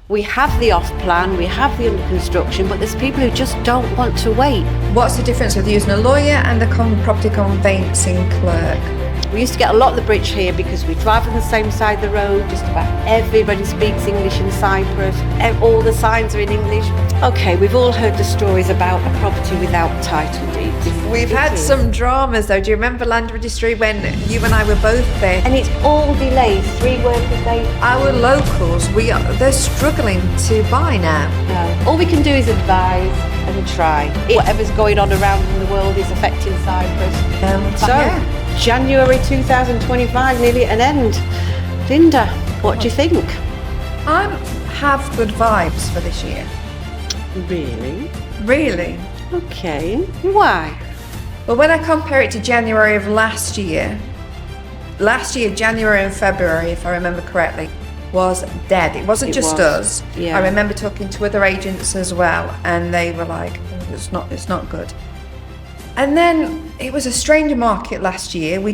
We have the off plan, we have the under construction, but there's people who just don't want to wait. What's the difference with using a lawyer and a property conveyancing clerk? We used to get a lot of the bridge here because we drive on the same side of the road. Just about everybody speaks English in Cyprus. All the signs are in English. Okay, we've all heard the stories about a property without title deeds. We've had some dramas though. Do you remember land registry when you and I were both there? And it's all delays, 3 working days. Our locals, they're struggling to buy now. No. All we can do is advise and try. Whatever's going on around in the world is affecting Cyprus. January 2025, nearly at an end. Linda, what do you think? I have good vibes for this year. Really? Really? Okay. Why? Well, when I compare it to January of last year, January and February, if I remember correctly, was dead. It wasn't just us. Yeah. I remember talking to other agents as well, and they were like, it's not good. And then it was a strange market last year. When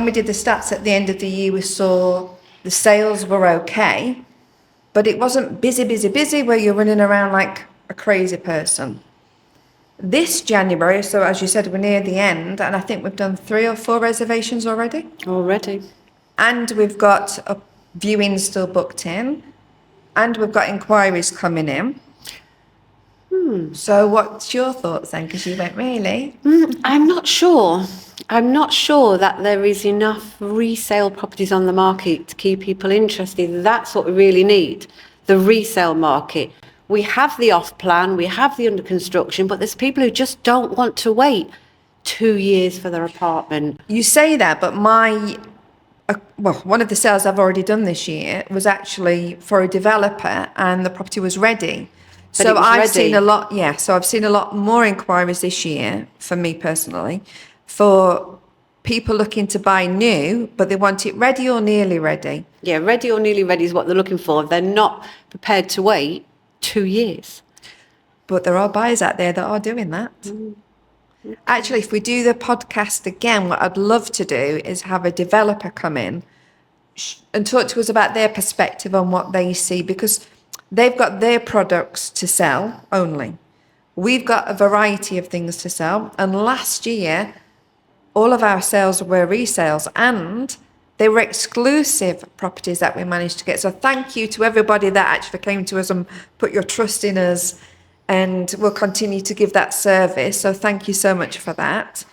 we did the stats at the end of the year, we saw the sales were okay, but it wasn't busy where you're running around like a crazy person. This January, so as you said, we're near the end, and I think we've done 3 or 4 reservations already. And we've got a viewing still booked in, and we've got inquiries coming in. So what's your thoughts then? Because you went, really? I'm not sure. I'm not sure that there is enough resale properties on the market to keep people interested. That's what we really need, the resale market. We have the off plan, we have the under construction, but there's people who just don't want to wait 2 years for their apartment. You say that, but one of the sales I've already done this year was actually for a developer, and the property was ready. So I've seen a lot, so I've seen a lot more inquiries this year, for me personally, for people looking to buy new, but they want it ready or nearly ready. Yeah, ready or nearly ready is what they're looking for. They're not prepared to wait 2 years. But there are buyers out there that are doing that. Actually, if we do the podcast again, what I'd love to do is have a developer come in and talk to us about their perspective on what they see, because they've got their products to sell only. We've got a variety of things to sell. And last year, all of our sales were resales, and they were exclusive properties that we managed to get. So thank you to everybody that actually came to us and put your trust in us, and we'll continue to give that service. So thank you so much for that.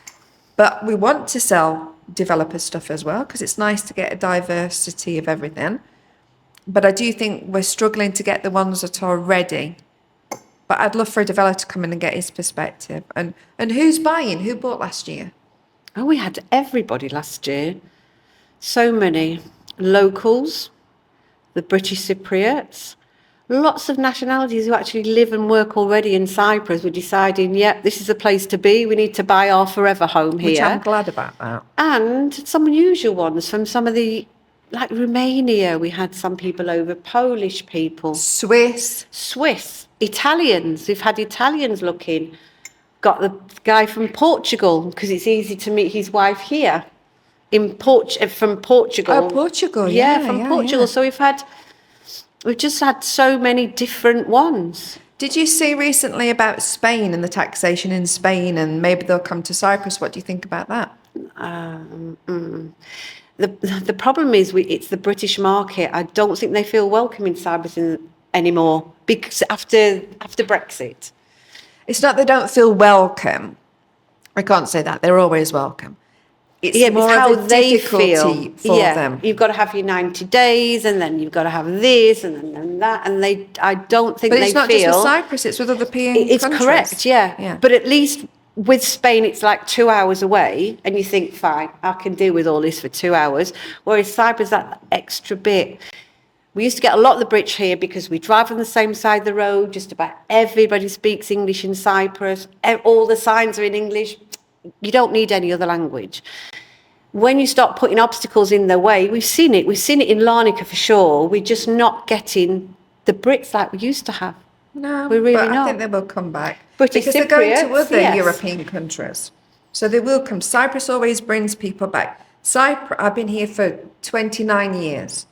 But we want to sell developer stuff as well, because it's nice to get a diversity of everything. But I do think we're struggling to get the ones that are ready. But I'd love for a developer to come in and get his perspective. And who's buying? Who bought last year? Oh, we had everybody last year. So many locals, the British Cypriots, lots of nationalities who actually live and work already in Cyprus were deciding, this is a place to be. We need to buy our forever home here. Which I'm glad about that. And some unusual ones from some of the, like Romania, we had some people over, Polish people. Swiss, Italians. We've had Italians looking. Got the guy from Portugal, because it's easy to meet his wife here from Portugal. Oh, Portugal, from Portugal. Yeah. So we've just had so many different ones. Did you see recently about Spain and the taxation in Spain, and maybe they'll come to Cyprus? What do you think about that? The problem is it's the British market. I don't think they feel welcome in Cyprus anymore, because after Brexit. It's not they don't feel welcome. I can't say that. They're always welcome. It's more how of a they difficulty feel. for them. You've got to have your 90 days, and then you've got to have this, and then that, and I don't think but they feel... But it's not just with Cyprus, it's with other European It's countries. correct, yeah. But at least with Spain, it's like 2 hours away, and you think, fine, I can deal with all this for 2 hours. Whereas Cyprus, that extra bit... We used to get a lot of the bridge here because we drive on the same side of the road. Just about everybody speaks English in Cyprus. All the signs are in English. You don't need any other language. When you start putting obstacles in their way, we've seen it. We've seen it in Larnaca for sure. We're just not getting the Brits like we used to have. No, we're really but not. I think they will come back. British because they're going to other yes. European countries. So they will come. Cyprus always brings people back. I've been here for 29 years.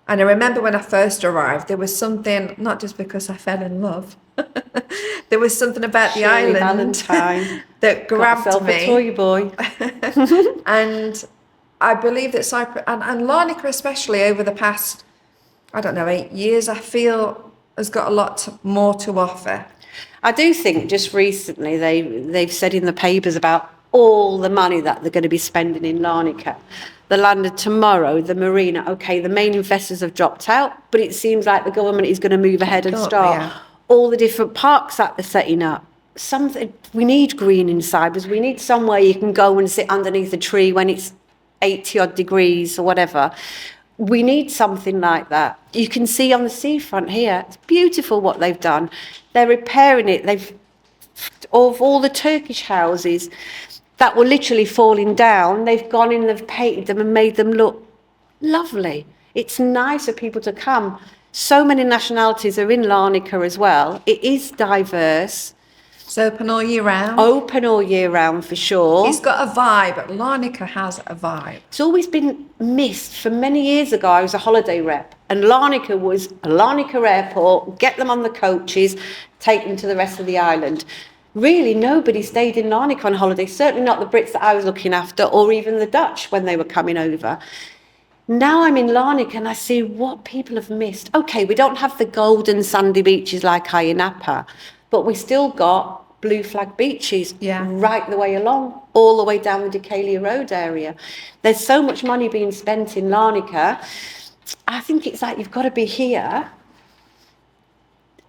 And I remember when I first arrived, there was something, not just because I fell in love, there was something about the Shirley island Valentine that got grabbed herself a me. toy boy. And I believe that Cyprus, and Larnaca especially over the past, I don't know, 8 years, I feel has got a lot more to offer. I do think just recently they've said in the papers about all the money that they're going to be spending in Larnaca. The land of tomorrow, the marina, okay, the main investors have dropped out, but it seems like the government is going to move ahead and start Yeah. all the different parks that they're setting up. Something we need green in Cyprus. We need somewhere you can go and sit underneath a tree when it's 80 odd degrees or whatever. We need something like that. You can see on the seafront here, it's beautiful what they've done. They're repairing it. Of all the Turkish houses that were literally falling down, they've gone in, they've painted them and made them look lovely. It's nice for people to come. So many nationalities are in Larnaca as well. It is diverse. It's open all year round. Open all year round for sure. It's got a vibe. Larnaca has a vibe. It's always been missed. For many years ago, I was a holiday rep, and Larnaca was a Larnaca airport, get them on the coaches, take them to the rest of the island. Really, nobody stayed in Larnaca on holiday, certainly not the Brits that I was looking after, or even the Dutch when they were coming over. Now I'm in Larnaca and I see what people have missed. Okay, we don't have the golden sandy beaches like Ayia Napa, but we still got blue flag beaches right the way along, all the way down the Decalia Road area. There's so much money being spent in Larnaca. I think it's like you've got to be here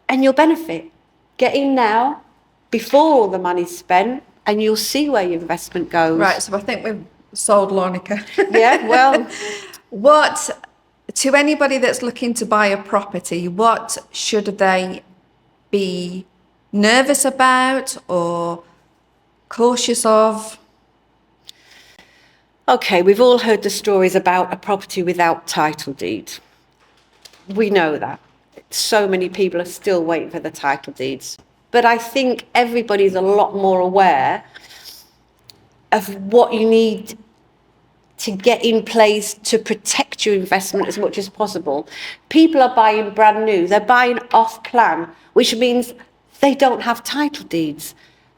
and you'll benefit. Get in now, before all the money's spent, and you'll see where your investment goes. Right, so I think we've sold Larnaca. Yeah, well... What, to anybody that's looking to buy a property, what should they be nervous about or cautious of? Okay, we've all heard the stories about a property without title deed. We know that. So many people are still waiting for the title deeds. But I think everybody's a lot more aware of what you need to get in place to protect your investment as much as possible. People are buying brand new. They're buying off plan, which means they don't have title deeds.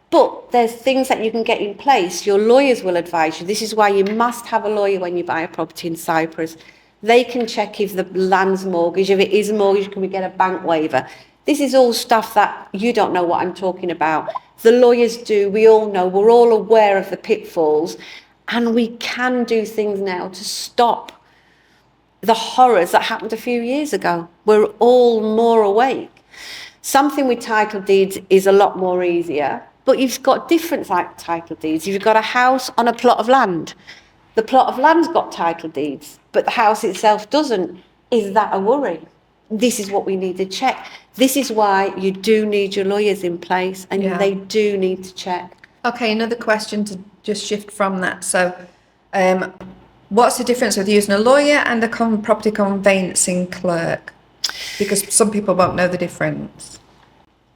But there's things that you can get in place. Your lawyers will advise you. This is why you must have a lawyer when you buy a property in Cyprus. They can check if the land's mortgaged. If it is mortgaged, can we get a bank waiver? This is all stuff that you don't know what I'm talking about. The lawyers do. We all know. We're all aware of the pitfalls. And we can do things now to stop the horrors that happened a few years ago. We're all more awake. Something with title deeds is a lot more easier, but you've got different title deeds. You've got a house on a plot of land. The plot of land's got title deeds, but the house itself doesn't. Is that a worry? This is what we need to check. This is why you do need your lawyers in place, and they do need to check. Okay, another question to just shift from that. So, what's the difference with using a lawyer and a property conveyancing clerk? Because some people won't know the difference.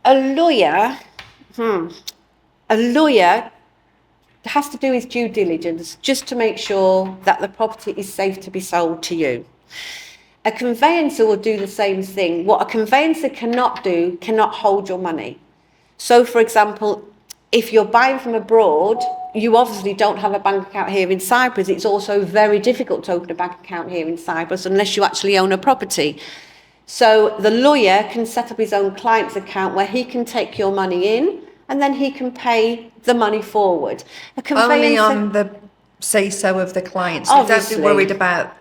A lawyer has to do his due diligence just to make sure that the property is safe to be sold to you. A conveyancer will do the same thing. What a conveyancer cannot do, cannot hold your money. So, for example, if you're buying from abroad, you obviously don't have a bank account here in Cyprus. It's also very difficult to open a bank account here in Cyprus unless you actually own a property. So the lawyer can set up his own client's account where he can take your money in and then he can pay the money forward. Only on the say-so of the client. So don't be worried about,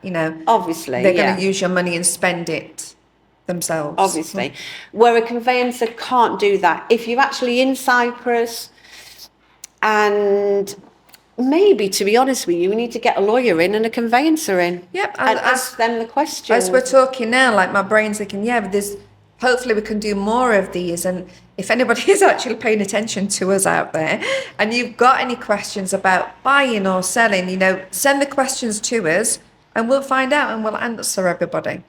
obviously, they're going to use your money and spend it themselves. Obviously. Where a conveyancer can't do that. If you're actually in Cyprus, and maybe, to be honest with you, we need to get a lawyer in and a conveyancer in. Yep. And ask them the questions. As we're talking now, like my brain's thinking, but hopefully we can do more of these. And if anybody is actually paying attention to us out there and you've got any questions about buying or selling, send the questions to us and we'll find out and we'll answer everybody.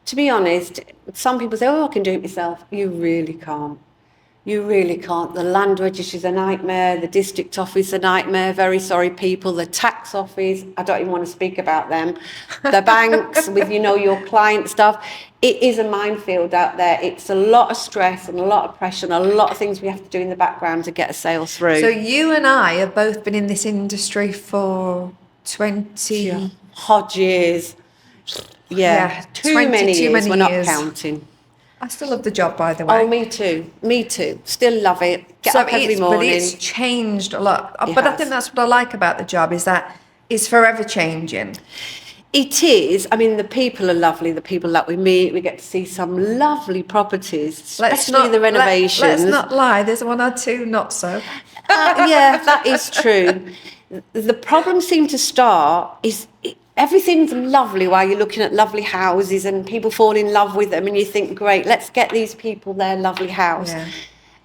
To be honest, some people say, I can do it myself. You really can't. You really can't. The land registry's a nightmare, the district office a nightmare, very sorry people, the tax office, I don't even want to speak about them. The banks with, your client stuff. It is a minefield out there. It's a lot of stress and a lot of pressure and a lot of things we have to do in the background to get a sale through. So you and I have both been in this industry for 20... Odd years. Yeah, too many years. We're not counting. I still love the job, by the way. Oh, me too. Still love it. Get up every morning. But it's changed a lot. But I think that's what I like about the job, is that it's forever changing. It is. I mean, the people are lovely. The people that we meet, we get to see some lovely properties, especially the renovations. Let's not lie. There's one or two not so. Yeah, that is true. The problem seemed to start is everything's lovely while you're looking at lovely houses and people fall in love with them and you think, great, let's get these people their lovely house. Yeah.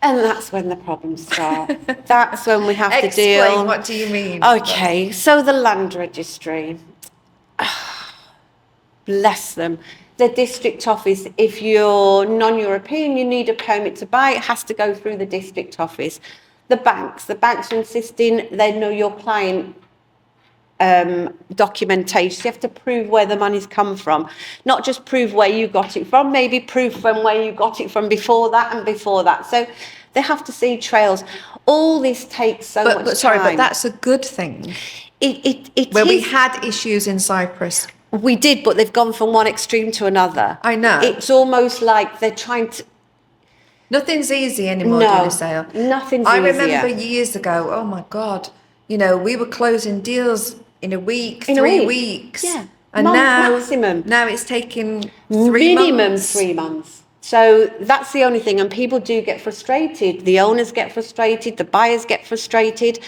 And that's when the problems start. That's when we have to deal. Explain, what do you mean? Okay, so the land registry. Bless them. The district office, if you're non-European, you need a permit to buy, it has to go through the district office. The banks are insisting they know your client documentation. You have to prove where the money's come from, not just prove where you got it from, maybe prove from where you got it from before that and before that. So they have to see trails. All this takes so much time. Sorry, but that's a good thing. It Where we had issues in Cyprus. We did, but they've gone from one extreme to another. I know. It's almost like they're trying to... Nothing's easy anymore doing a sale. Nothing's easier. I easier. remember years ago, oh my God, we were closing deals in a week, 3 weeks. Yeah. And maximum. Now it's taking 3 months. Minimum 3 months. So that's the only thing. And people do get frustrated. The owners get frustrated. The buyers get frustrated.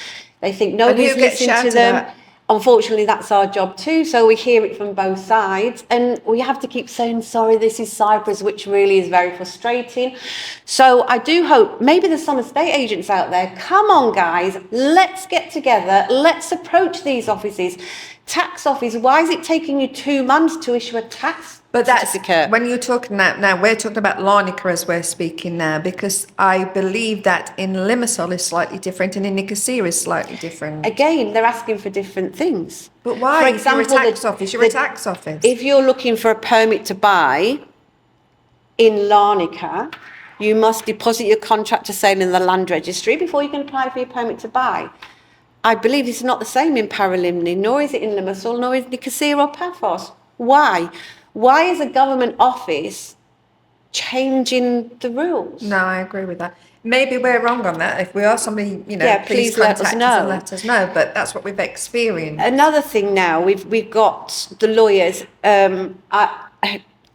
They think nobody's listening to them. Unfortunately, that's our job too. So we hear it from both sides. And we have to keep saying, sorry, this is Cyprus, which really is very frustrating. So I do hope, maybe there's some estate agents out there. Come on, guys, let's get together. Let's approach these offices. Tax office, why is it taking you 2 months to issue a tax certificate? When you're talking now, we're talking about Larnaca as we're speaking now, because I believe that in Limassol is slightly different and in Nicosia is slightly different. Again, they're asking for different things. But why? For example, you're a tax office. If you're looking for a permit to buy in Larnaca, you must deposit your contract to sale in the land registry before you can apply for your permit to buy. I believe it's not the same in Paralimni, nor is it in Limassol, nor is Nicosia or Paphos. Why? Why is a government office changing the rules? No, I agree with that. Maybe we're wrong on that. If we are somebody, please let us know. And let us know. But that's what we've experienced. Another thing now, we've got the lawyers.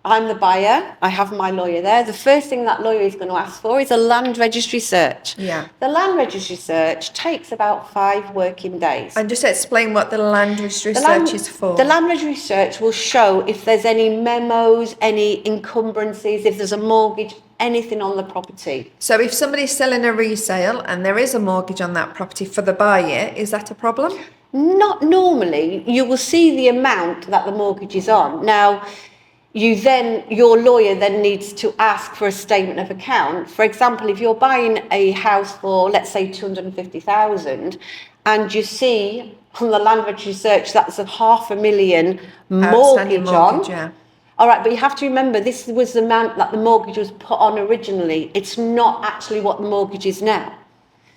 I'm the buyer. I have my lawyer there. The first thing that lawyer is going to ask for is a land registry search. Yeah. The land registry search takes about 5 working days. And just explain what the land registry search is for. The land registry search will show if there's any memos, any encumbrances, if there's a mortgage, anything on the property. So if somebody's selling a resale and there is a mortgage on that property for the buyer, is that a problem? Not normally. You will see the amount that the mortgage is on. Now, your lawyer then needs to ask for a statement of account. For example, if you're buying a house for, let's say, 250,000, and you see on the land registry search that's a $500,000 mortgage on. Yeah. All right, but you have to remember this was the amount that the mortgage was put on originally. It's not actually what the mortgage is now.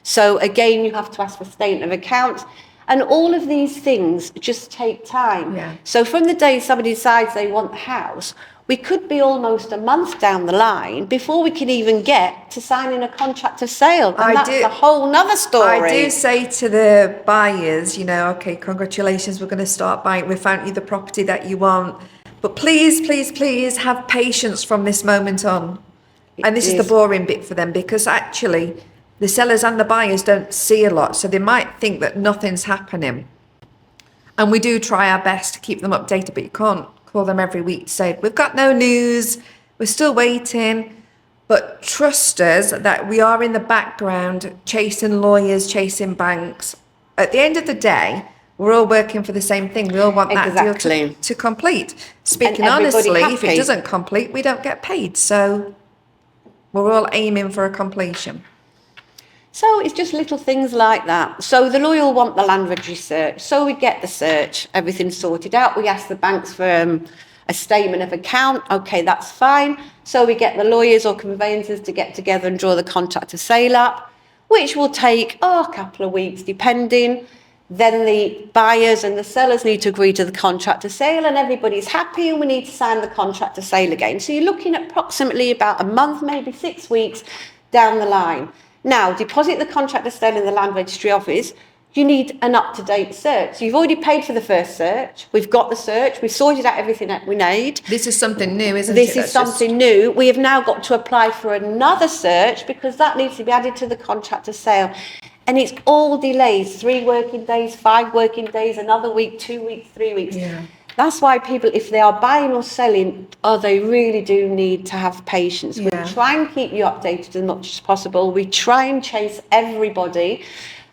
So again, you have to ask for statement of account. And all of these things just take time. Yeah. So from the day somebody decides they want the house, we could be almost a month down the line before we can even get to signing a contract of sale. And that's a whole nother story. I do say to the buyers, okay, congratulations, we're going to start buying. We found you the property that you want. But please, please, please have patience from this moment on. And this is the boring bit for them, because actually the sellers and the buyers don't see a lot, so they might think that nothing's happening. And we do try our best to keep them updated, but you can't call them every week to say, we've got no news, we're still waiting. But trust us that we are in the background chasing lawyers, chasing banks. At the end of the day, we're all working for the same thing. We all want that deal to complete. Speaking honestly, if it doesn't complete, we don't get paid. So we're all aiming for a completion. So it's just little things like that. So the lawyer will want the land registry search. So we get the search, everything's sorted out. We ask the banks for a statement of account. Okay, that's fine. So we get the lawyers or conveyancers to get together and draw the contract of sale up, which will take a couple of weeks depending. Then the buyers and the sellers need to agree to the contract of sale and everybody's happy and we need to sign the contract of sale again. So you're looking at approximately about a month, maybe 6 weeks down the line. Now, deposit the contract of sale in the land registry office. You need an up-to-date search. So you've already paid for the first search. We've got the search. We've sorted out everything that we need. This is something new, isn't it? This is something new. We have now got to apply for another search because that needs to be added to the contract of sale. And it's all delays, 3 working days, 5 working days, another week, 2 weeks, 3 weeks. Yeah. That's why people, if they are buying or selling, they really do need to have patience. Yeah. We try and keep you updated as much as possible. We try and chase everybody.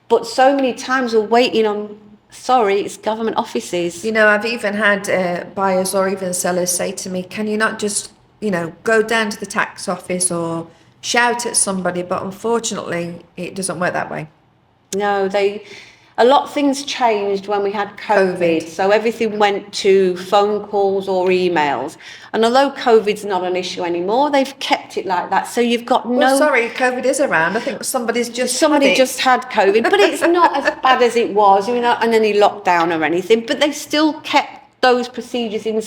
But so many times we're waiting on, it's government offices. You know, I've even had buyers or even sellers say to me, can you not just, go down to the tax office or shout at somebody? But unfortunately, it doesn't work that way. No, a lot of things changed when we had COVID. So everything went to phone calls or emails. And although COVID's not an issue anymore, they've kept it like that. So you've got COVID is around. I think somebody just had COVID, but it's not as bad as it was, and any lockdown or anything. But they still kept those procedures in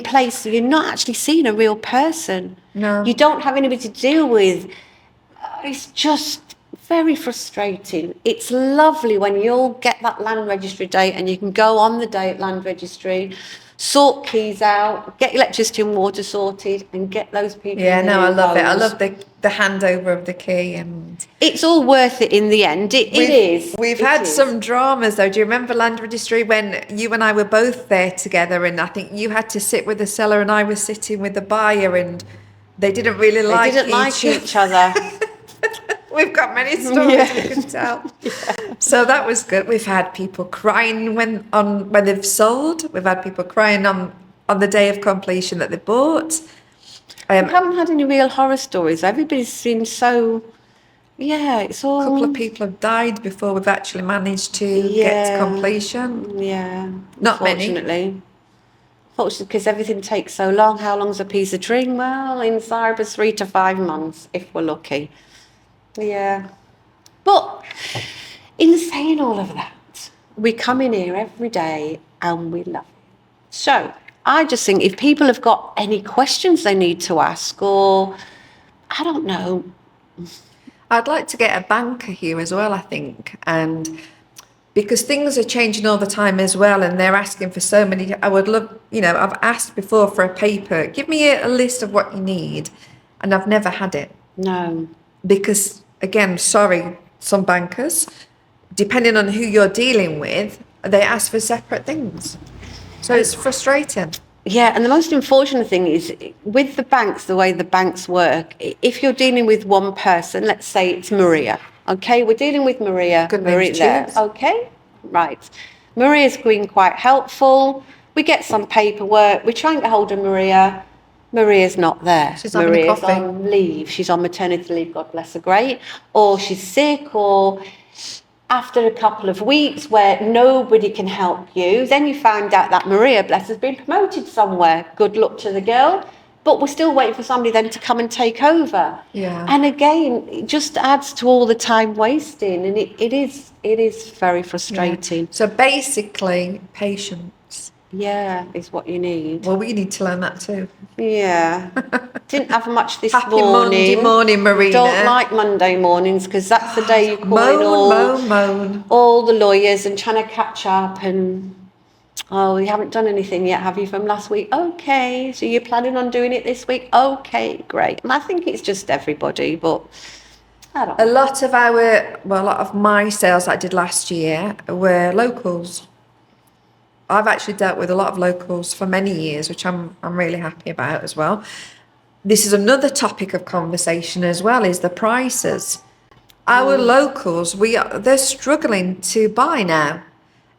place. So you're not actually seeing a real person. No. You don't have anybody to deal with. It's just very frustrating. It's lovely when you'll get that land registry date and you can go on the day at land registry, sort keys out, get electricity and water sorted and get those people. Yeah, no, I love it. I love the handover of the key, and it's all worth it in the end. It is. We've had some dramas though. Do you remember land registry when you and I were both there together, and I think you had to sit with the seller and I was sitting with the buyer, and they didn't really like each other. We've got many stories we can tell. Yeah. So that was good. We've had people crying when they've sold. We've had people crying on the day of completion that they bought. We haven't had any real horror stories. Everybody's seems so. Yeah, it's all. A couple of people have died before we've actually managed to get to completion. Yeah, not many. Unfortunately, because everything takes so long. How long's a piece of string? Well, in Cyprus, 3 to 5 months if we're lucky. Yeah, but in saying all of that, we come in here every day and we love it. So I just think if people have got any questions they need to ask, or I don't know. I'd like to get a banker here as well, I think, and because things are changing all the time as well, and they're asking for so many. I would love, I've asked before for a paper. Give me a list of what you need, and I've never had it. No, because. Again, some bankers, depending on who you're dealing with, they ask for separate things. So it's frustrating. Yeah, and the most unfortunate thing is with the banks, the way the banks work, if you're dealing with one person, let's say it's Maria, okay? We're dealing with Maria. Good name to choose. Okay, right. Maria's been quite helpful. We get some paperwork. We try and get hold of Maria. Maria's not there. Maria's on leave. She's on maternity leave, God bless her, great. Or she's sick, or after a couple of weeks where nobody can help you, then you find out that Maria, bless her, has been promoted somewhere. Good luck to the girl. But we're still waiting for somebody then to come and take over. Yeah. And again, it just adds to all the time wasting, and it is very frustrating. Yeah. So basically, patience. Yeah, is what you need. Well, we need to learn that too. Yeah. Didn't have much this Happy morning. Monday morning, Marina. Don't like Monday mornings because that's the day you call in all the lawyers and trying to catch up, and you haven't done anything yet, have you, from last week? Okay, so you're planning on doing it this week? Okay, great. And I think it's just everybody, but I don't know. A lot of my sales that I did last year were locals. I've actually dealt with a lot of locals for many years, which I'm really happy about as well. This is another topic of conversation as well, is the prices. Our locals, they're struggling to buy now.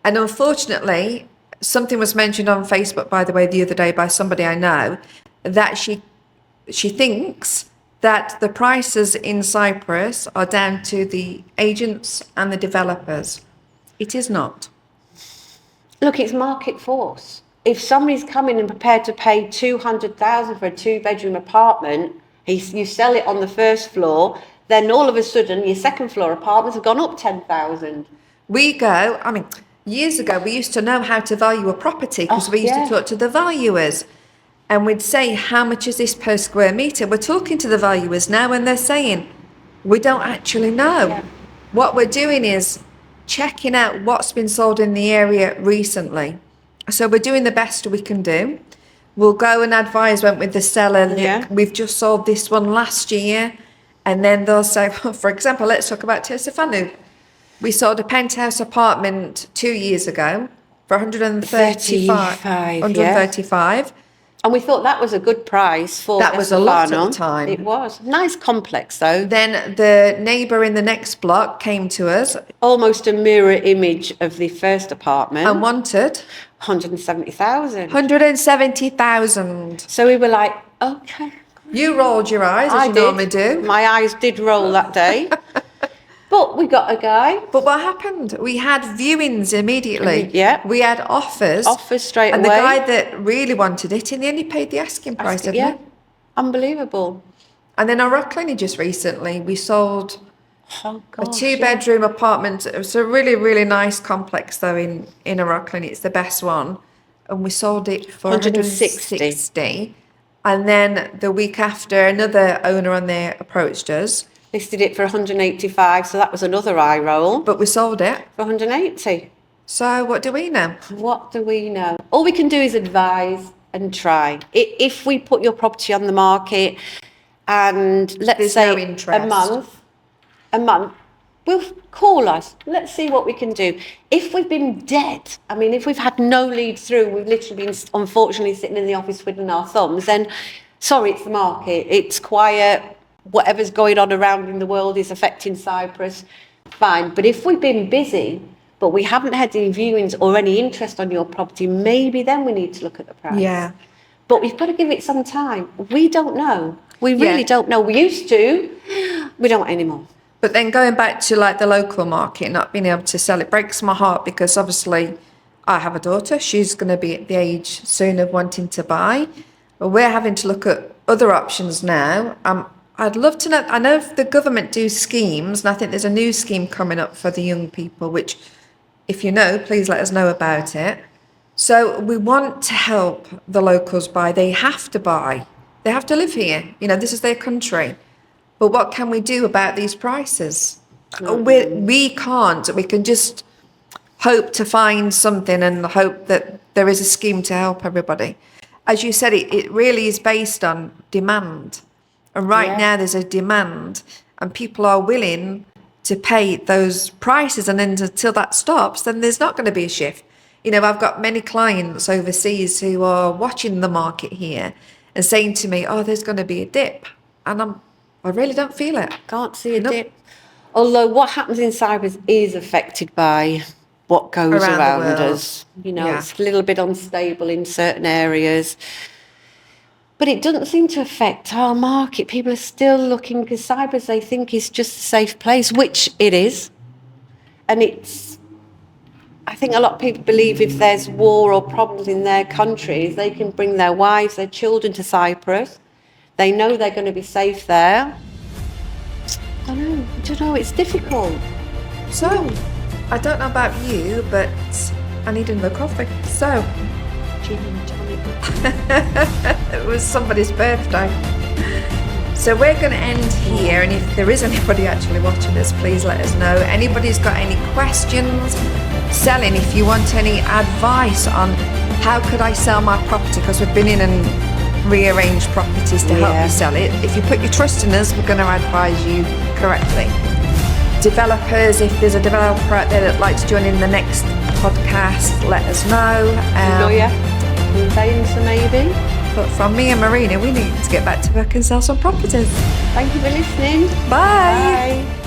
And unfortunately, something was mentioned on Facebook, by the way, the other day by somebody I know, that she thinks that the prices in Cyprus are down to the agents and the developers. It is not. Look, it's market force. If somebody's coming and prepared to pay 200,000 for a 2-bedroom apartment, you sell it on the first floor, then all of a sudden your second floor apartments have gone up 10,000. Years ago, we used to know how to value a property because we used to talk to the valuers, and we'd say, how much is this per square metre? We're talking to the valuers now and they're saying, we don't actually know. Yeah. What we're doing is checking out what's been sold in the area recently. So we're doing the best we can do. We'll go and advise with the seller, we've just sold this one last year. And then they'll say, for example, let's talk about Tesafanu. We sold a penthouse apartment 2 years ago for 135. And we thought that was a good price for that was a lot at the time. It was. Nice complex though. Then the neighbour in the next block came to us. Almost a mirror image of the first apartment. And wanted 170,000. 170,000. So we were like, okay. You rolled your eyes, as you normally do. My eyes did roll that day. But we got a guy. But what happened? We had viewings immediately. Yeah. We had offers. Offers straight away. And the guy that really wanted it, and he only paid the asking price, didn't he? Unbelievable. And then our Rockland just recently, we sold a 2-bedroom apartment. It was a really, really nice complex, though, in a Rockland. It's the best one. And we sold it for 160. And then the week after, another owner on there approached us. Listed it for 185, so that was another eye roll. But we sold it for 180. So what do we know? What do we know? All we can do is advise and try. If we put your property on the market and let's say a month, we'll call us. Let's see what we can do. If we've been dead, if we've had no lead through, we've literally been unfortunately sitting in the office twiddling our thumbs, then sorry, it's the market. It's quiet. Whatever's going on around in the world is affecting Cyprus, fine. But if we've been busy, but we haven't had any viewings or any interest on your property, maybe then we need to look at the price. Yeah. But we've got to give it some time. We don't know. We really don't know. We used to. We don't anymore. But then going back to the local market, not being able to sell, it breaks my heart because obviously I have a daughter. She's going to be at the age soon of wanting to buy. But we're having to look at other options now. I'd love to know, I know if the government do schemes, and I think there's a new scheme coming up for the young people, which if you know, please let us know about it. So we want to help the locals buy. They have to buy. They have to live here. This is their country. But what can we do about these prices? We can't. We can just hope to find something and hope that there is a scheme to help everybody. As you said, it really is based on demand. And right now there's a demand and people are willing to pay those prices. And then until that stops, then there's not going to be a shift. I've got many clients overseas who are watching the market here and saying to me, there's going to be a dip. And I really don't feel it. Can't see a dip. Although what happens in Cyprus is affected by what goes around us. It's a little bit unstable in certain areas. But it doesn't seem to affect our market. People are still looking, because Cyprus, they think, is just a safe place, which it is. And I think a lot of people believe if there's war or problems in their countries, they can bring their wives, their children to Cyprus. They know they're going to be safe there. I don't know, it's difficult. So, I don't know about you, but I need another coffee. So, gin and tonic. It was somebody's birthday. So we're going to end here, and if there is anybody actually watching us, please let us know. Anybody's got any questions, selling, if you want any advice on how could I sell my property, because we've been in and rearranged properties to help you sell it. If you put your trust in us, we're going to advise you correctly. Developers, if there's a developer out there that'd like to join in the next podcast, let us know. Conveyancer maybe. But from me and Marina, we need to get back to work and sell some properties. Thank you for listening. Bye. Bye.